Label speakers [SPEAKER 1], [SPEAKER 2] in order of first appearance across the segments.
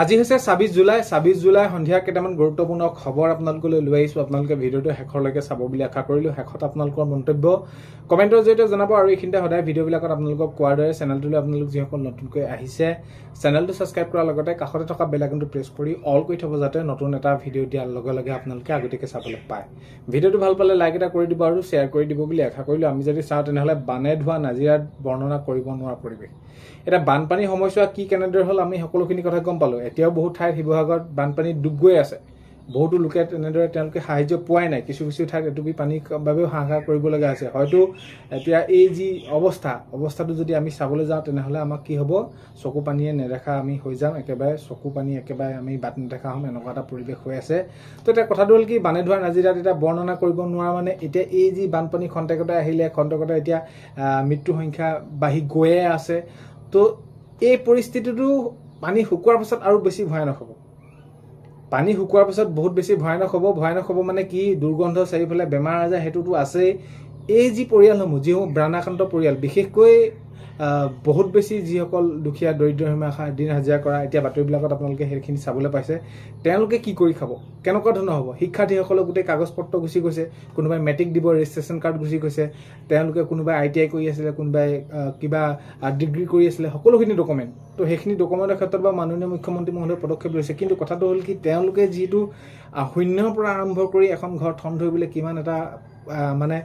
[SPEAKER 1] আজি হৈছে ২৬ July. ২৬ July সন্ধিয়া কেইটামান গুৰুত্বপূৰ্ণ খবৰ আপোনালোকলৈ লৈ আহিছোঁ। আপোনালোকে ভিডিঅ'টো শেষলৈকে চাব বুলি আশা কৰিলোঁ। শেষত আপোনালোকৰ মন্তব্য কমেণ্টৰ জৰিয়তে জনাব আৰু এইখিনিতে সদায় ভিডিঅ'বিলাকত আপোনালোকক কোৱাৰ দৰে চেনেলটোলৈ আপোনালোক যিসকল নতুনকৈ আহিছে চেনেলটো ছাবস্ক্ৰাইব কৰাৰ লগতে কাষতে থকা বেল আইকনটো প্ৰেছ কৰি অল কৰি থ'ব, যাতে নতুন এটা ভিডিঅ' দিয়াৰ লগে লগে আপোনালোকে আগতীয়াকৈ চাবলৈ পায়। ভিডিঅ'টো ভাল পালে লাইক এটা কৰি দিব আৰু শ্বেয়াৰ কৰি দিব বুলি আশা কৰিলোঁ। আমি যদি চাওঁ তেনেহ'লে বানে ধোৱা নাজিৰাত বৰ্ণনা কৰিব নোৱাৰা পৰিৱেশ। এটা বানপানী সময়ছোৱা কি কেনেদৰে হ'ল আমি সকলোখিনি কথা গম পালোঁ। এতিয়াও বহুত ঠাইত শিৱসাগৰত বানপানীত ডুব গৈ আছে। বহুতো লোকে তেনেদৰে তেওঁলোকে সাহায্য পোৱাই নাই। কিছু কিছু ঠাইত এটুপি পানীৰ বাবেও হাহাকাৰ কৰিবলগা আছে। হয়তো এতিয়া এই যি অৱস্থাটো যদি আমি চাবলৈ যাওঁ তেনেহ'লে আমাক কি হ'ব, চকু পানীয়ে নেদেখা আমি হৈ যাম, একেবাৰে চকু পানী একেবাৰে আমি বাট নেদেখা হ'ম, এনেকুৱা এটা পৰিৱেশ হৈ আছে। তো এতিয়া কথাটো হ'ল কি, বানে ধোৱা নাজিৰাত এতিয়া বৰ্ণনা কৰিব নোৱাৰা মানে এতিয়া এই যি বানপানী খন্তেকতে আহিলে, খন্তেকতে এতিয়া মৃত্যুৰ সংখ্যা বাঢ়ি গৈয়ে আছে। তো এই পৰিস্থিতিটো পানী শুকোৱাৰ পাছত আৰু বেছি ভয়ানক হ'ব। পানী শুকোৱাৰ পাছত বহুত বেছি ভয়ানক হ'ব। ভয়ানক হ'ব মানে কি, দুৰ্গন্ধ, চাৰিওফালে বেমাৰ আজাৰ সেইটোতো আছেই। এই যি পৰিয়ালসমূহ, যিসমূহ বানাক্ৰান্ত পৰিয়াল, বিশেষকৈ বহুত বেছি যিসকল দুখীয়া দৰিদ্ৰ সীমা দিন হাজিৰা কৰা, এতিয়া বাতৰিবিলাকত আপোনালোকে সেইখিনি চাবলৈ পাইছে। তেওঁলোকে কি কৰি খাব, কেনেকুৱা ধৰণৰ হ'ব? শিক্ষাৰ্থীসকলৰ গোটেই কাগজ পত্ৰ গুচি গৈছে। কোনোবাই মেট্ৰিক দিব, ৰেজিষ্ট্ৰেশ্যন কাৰ্ড গুচি গৈছে। তেওঁলোকে কোনোবাই ITI কৰি আছিলে, কোনোবাই কিবা ডিগ্ৰী কৰি আছিলে, সকলোখিনি ডকুমেণ্ট। তো সেইখিনি ডকুমেণ্টৰ ক্ষেত্ৰত বা মাননীয় মুখ্যমন্ত্ৰী মহোদয়ে পদক্ষেপ লৈছে। কিন্তু কথাটো হ'ল কি, তেওঁলোকে যিটো শূন্যৰ পৰা আৰম্ভ কৰি এখন ঘৰ ঠন ধৰিবলৈ কিমান এটা মানে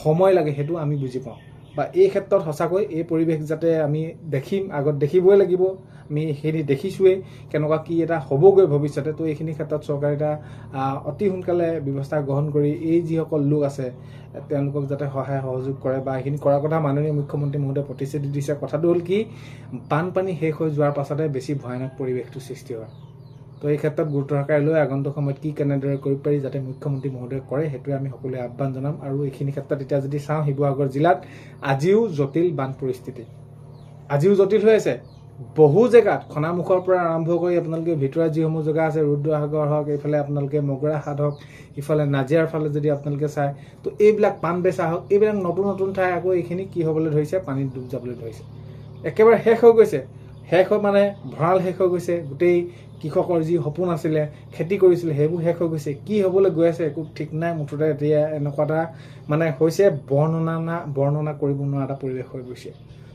[SPEAKER 1] সময় লাগে সেইটো আমি বুজি পাওঁ। বা এই ক্ষেত্ৰত সঁচাকৈ এই পৰিৱেশ যাতে আমি দেখিম, আগত দেখিবই লাগিব। আমি সেইখিনি দেখিছোৱেই কেনেকুৱা কি এটা হ'বগৈ ভৱিষ্যতে। তো এইখিনি ক্ষেত্ৰত চৰকাৰে এটা অতি সোনকালে ব্যৱস্থা গ্ৰহণ কৰি এই যিসকল লোক আছে তেওঁলোকক যাতে সহায় সহযোগ কৰে বা এইখিনি কৰাৰ কথা মাননীয় মুখ্যমন্ত্ৰী মহোদয়ে প্ৰতিশ্ৰুতি দিছে। কথাটো হ'ল কি, বানপানী শেষ হৈ যোৱাৰ পাছতে বেছি ভয়ানক পৰিৱেশটো সৃষ্টি হয়। তো এই ক্ষেত্ৰত গুৰুত্ব সহকাৰে লৈ আগন্তুক সময়ত কি কেনেদৰে কৰিব পাৰি যাতে মুখ্যমন্ত্ৰী মহোদয়ে কৰে, সেইটোৱে আমি সকলোৱে আহ্বান জনাম। আৰু এইখিনি ক্ষেত্ৰত এতিয়া যদি চাওঁ, শিৱসাগৰ জিলাত আজিও জটিল বান পৰিস্থিতি, আজিও জটিল হৈ আছে। বহু জেগাত খনামুখৰ পৰা আৰম্ভ কৰি আপোনালোকে ভিতৰুৱা যিসমূহ জেগা আছে, ৰুদ্ৰসাগৰ হওক, এইফালে আপোনালোকে মগৰাহাট হওক, ইফালে নাজিৰাৰ ফালে যদি আপোনালোকে চায়, তো এইবিলাক পাণবেচা হওক, এইবিলাক নতুন নতুন ঠাই আকৌ এইখিনি কি হ'বলৈ ধৰিছে, পানীত ডুব যাবলৈ ধৰিছে। একেবাৰে শেষ হৈ গৈছে। শেষ হৈ মানে ভঁৰাল শেষ হৈ গৈছে। গোটেই কৃষকৰ যি সপোন আছিলে, খেতি কৰিছিলে, সেইবোৰ শেষ হৈ গৈছে। কি হ'বলৈ গৈ আছে একো ঠিক নাই। মুঠতে এতিয়া এনেকুৱা এটা মানে হৈছে বৰ্ণনা কৰিব নোৱাৰা এটা পৰিৱেশ হৈ গৈছে।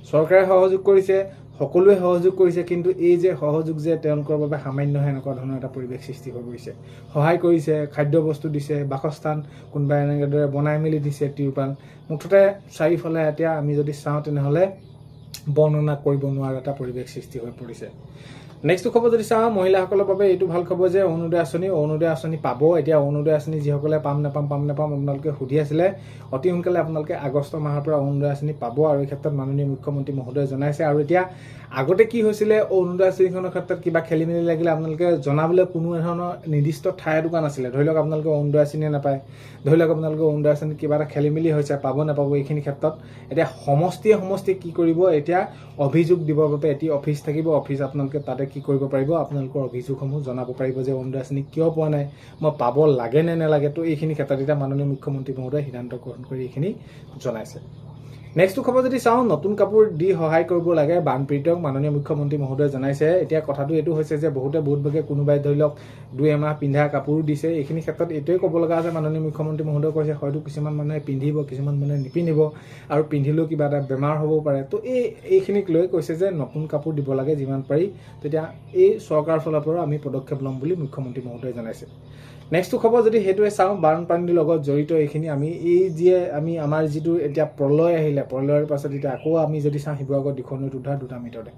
[SPEAKER 1] চৰকাৰে সহযোগ কৰিছে, সকলোৱে সহযোগ কৰিছে, কিন্তু এই যে সহযোগ যে তেওঁলোকৰ বাবে সামান্যহে, এনেকুৱা ধৰণৰ এটা পৰিৱেশ সৃষ্টি হৈ গৈছে। সহায় কৰিছে, খাদ্যবস্তু দিছে, বাসস্থান কোনোবাই এনেদৰে বনাই মেলি দিছে, তিৰপাল। মুঠতে চাৰিওফালে এতিয়া আমি যদি চাওঁ তেনেহ'লে বৰ্ণনা কৰিব নোৱাৰা এটা পৰিৱেশ সৃষ্টি হৈ পৰিছে। নেক্সটটো খবৰ যদি চাওঁ, মহিলাসকলৰ বাবে এইটো ভাল খবৰ যে অৰুণোদয় আঁচনি পাব। এতিয়া অৰুণোদয় আঁচনি যিসকলে পাম নাপাম আপোনালোকে সুধি আছিলে, অতি সোনকালে আপোনালোকে আগষ্ট মাহৰ পৰা অৰুণোদয় আঁচনি পাব আৰু এই ক্ষেত্ৰত মাননীয় মুখ্যমন্ত্ৰী মহোদয়ে জনাইছে। আৰু এতিয়া আগতে কি হৈছিলে, অৰুণোদয় আঁচনিখনৰ ক্ষেত্ৰত কিবা খেলি মেলি লাগিলে আপোনালোকে জনাবলৈ কোনো ধৰণৰ নিৰ্দিষ্ট ঠাই এটুকুৰা নাছিলে। ধৰি লওক আপোনালোকে অৰুণোদয় আঁচনিয়ে নাপায়, ধৰি লওক আপোনালোকে অৰুণোদয় আঁচনিত কিবা এটা খেলি মেলি হৈছে, পাব নাপাব, এইখিনি ক্ষেত্ৰত এতিয়া সমষ্টিয়ে কি কৰিব, এতিয়া অভিযোগ দিবৰ বাবে এটি অফিচ থাকিব। অফিচ আপোনালোকে তাতে কি কৰিব পাৰিব, আপোনালোকৰ অভিযোগসমূহ জনাব পাৰিব যে অৰুণোদয় আঁচনি কিয় পোৱা নাই, মই পাব লাগে নে নালাগে। তো এইখিনি ক্ষেত্ৰত এতিয়া মাননীয় মুখ্যমন্ত্ৰী মহোদয়ে সিদ্ধান্ত গ্ৰহণ কৰি এইখিনি জনাইছে। নেক্সটটো খবৰ যদি চাওঁ, নতুন কাপোৰ দি সহায় কৰিব লাগে বানপীড়িতক, মাননীয় মুখ্যমন্ত্ৰী মহোদয়ে জনাইছে। এতিয়া কথাটো এইটো হৈছে যে বহুত ভাগে কোনোবাই ধৰি লওক 2-এমাহ পিন্ধা কাপোৰো দিছে। এইখিনি ক্ষেত্ৰত এইটোৱে ক'ব লগা আছে, মাননীয় মুখ্যমন্ত্ৰী মহোদয়ে কৈছে হয়তো কিছুমান মানুহে পিন্ধিব, কিছুমান মানুহে নিপিন্ধিব, আৰু পিন্ধিলেও কিবা এটা বেমাৰ হ'ব পাৰে। তো এইখিনিক লৈ কৈছে যে নতুন কাপোৰ দিব লাগে যিমান পাৰি। তেতিয়া এই চৰকাৰৰ ফালৰ পৰা আমি পদক্ষেপ ল'ম বুলি মুখ্যমন্ত্ৰী মহোদয়ে জনাইছে। নেক্সটটো খবৰ যদি সেইটোৱে চাওঁ, বানপানীৰ লগত জড়িত এইখিনি আমি আমাৰ যিটো এতিয়া প্ৰলয় আহিলে, প্ৰলয়ৰ পাছত এতিয়া আকৌ আমি যদি চাওঁ, শিৱসাগৰ দিখৌনৈত উদ্ধাৰ 2টা মৃতদেহ।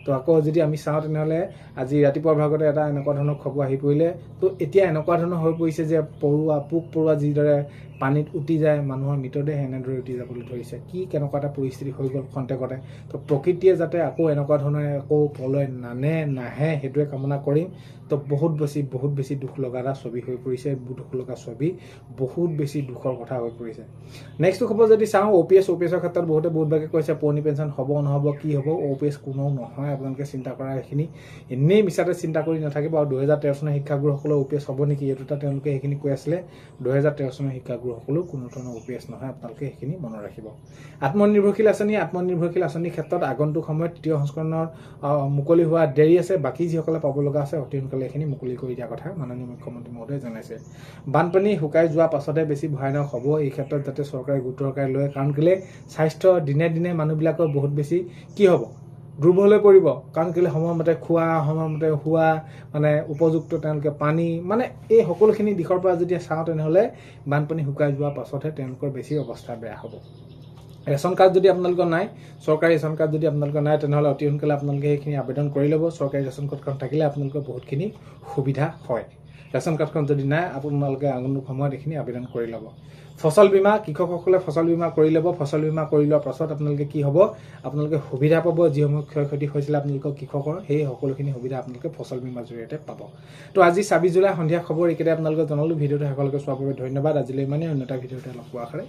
[SPEAKER 1] তো আকৌ যদি আমি চাওঁ তেনেহ'লে আজি ৰাতিপুৱাৰ ভাগতে এটা এনেকুৱা ধৰণৰ খবৰ আহি পৰিলে। তো এতিয়া এনেকুৱা ধৰণৰ হৈ পৰিছে যে পোক পৰুৱা যিদৰে পানীত উটি যায়, মানুহৰ মৃতদেহ এনেদৰে উটি যাবলৈ ধৰিছে। কেনেকুৱা এটা পৰিস্থিতি হৈ গ'ল খন্তেকতে। তো প্ৰকৃতিয়ে যাতে আকৌ এনেকুৱা ধৰণে আকৌ প্ৰলয় নাহে সেইটোৱে কামনা কৰিম। তো বহুত বেছি দুখ লগা এটা ছবি হৈ পৰিছে, দুখ লগা ছবি, বহুত বেছি দুখৰ কথা হৈ পৰিছে। নেক্সটটো খবৰ যদি চাওঁ, OPSৰ ক্ষেত্ৰত বহুত ভাগে কৈছে পুৰণি পেঞ্চন হ'ব নহ'ব, কি হ'ব। OPS কোনো নহয়, আপোনালোকে চিন্তা কৰা এইখিনি এনেই মিছাতে চিন্তা কৰি নাথাকিব। আৰু 2013 চনৰ শিক্ষাগুৰুসকলৰ OPS হ'ব নেকি, এই দুটা তেওঁলোকে সেইখিনি কৈ আছিলে। 2013 চনৰ শিক্ষাগুৰু সকলো কোনো ধৰণৰ OPS নহয় আপোনালোকে সেইখিনি মনত ৰাখিব আত্মনিৰ্ভৰশীল আঁচনিৰ ক্ষেত্ৰত আগন্তুক সময়ত তৃতীয় সংস্কৰণৰ মুকলি হোৱা দেৰি আছে বাকী যিসকলে পাব লগা আছে অতি সোনকালে এইখিনি মুকলি কৰি দিয়া কথা মাননীয় মুখ্যমন্ত্ৰী মহোদয়ে জনাইছে বানপানী শুকাই যোৱা পাছতে বেছি ভয়ানক হ'ব এই ক্ষেত্ৰত যাতে চৰকাৰে গুৰুত্ব সহকাৰে লয় কাৰণ কেলে স্বাস্থ্য দিনে দিনে মানুহবিলাকৰ বহুত বেছি কি হ'ব দুৰ্বল হৈ পৰিব কাৰণ কেলে সময়মতে খোৱা সময়মতে শুৱা মানে উপযুক্ত তেওঁলোকে পানী মানে এই সকলোখিনি দিশৰ পৰা যদি চাওঁ তেনেহ'লে বানপানী শুকাই যোৱা পাছতহে তেওঁলোকৰ বেছি অৱস্থা বেয়া হ'ব ৰেচন কাৰ্ড যদি আপোনালোকৰ নাই চৰকাৰী ৰেচন কাৰ্ড যদি আপোনালোকৰ নাই তেনেহ'লে অতি সোনকালে আপোনালোকে সেইখিনি আবেদন কৰি ল'ব চৰকাৰী ৰেচন কাৰ্ডখন থাকিলে আপোনালোকৰ বহুতখিনি সুবিধা হয় ৰেচন কাৰ্ডখন যদি নাই আপোনালোকে আগন্তুক সময়ত এইখিনি আবেদন কৰি ল'ব ফসল বীমা কৃষকসকলে ফসল বীমা কৰি ল'ব ফসল বীমা কৰি লোৱাৰ পাছত আপোনালোকে কি হ'ব আপোনালোকে সুবিধা পাব যিসমূহ ক্ষয়ক্ষতি হৈছিল আপোনালোকৰ কৃষকৰ সেই সকলোখিনি সুবিধা আপোনালোকে ফসল বীমাৰ জৰিয়তে পাব তো আজি 26 জুলাই সন্ধিয়া খবৰ এইকেইটা আপোনালোকে জনালোঁ ভিডিঅ'টো শেষলৈকে চোৱাৰ বাবে ধন্যবাদ আজিলৈ ইমানেই অন্য এটা ভিডিঅ'তে লগ পোৱাৰ আশাৰে